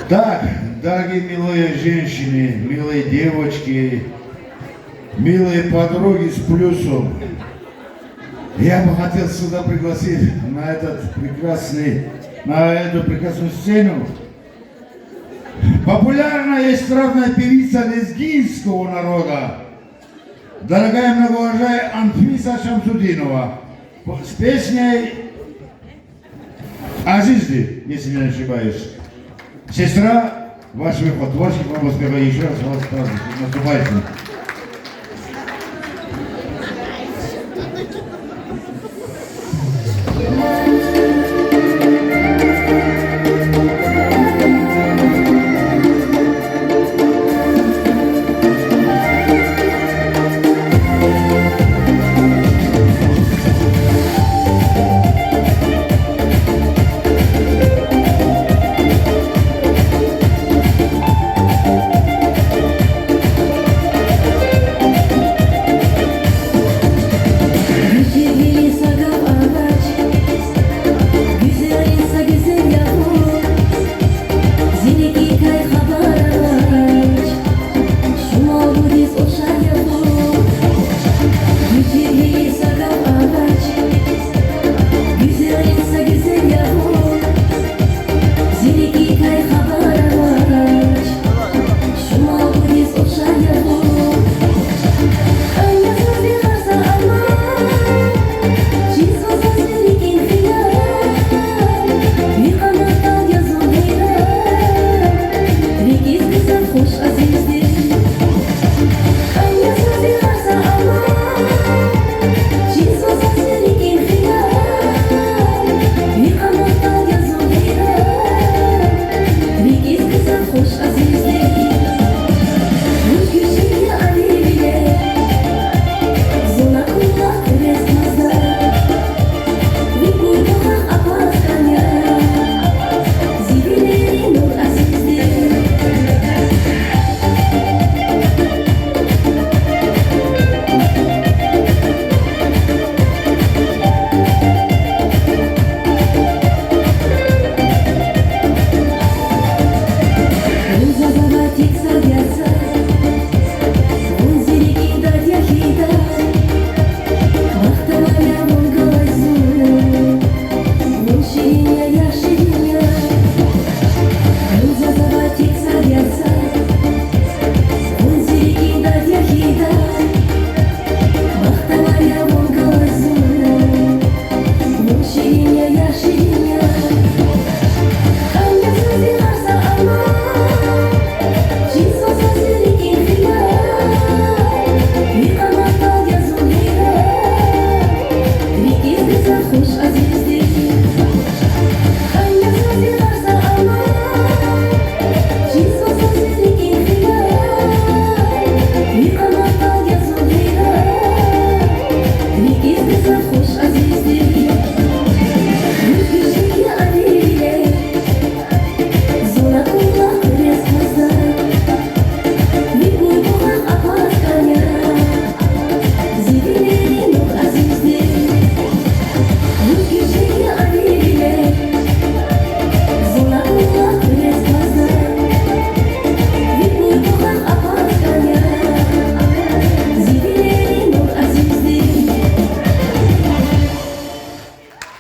Так, дорогие милые женщины, милые девочки, милые подруги с плюсом, я бы хотел сюда пригласить на эту прекрасную сцену популярная и эстрадная певица лезгинского народа, дорогая многоуважаемая Анфиса Шамсудинова, с песней о жизни, если не ошибаюсь. Сестра, ваш выход творческий, вам сказала еще раз, вас наступающим.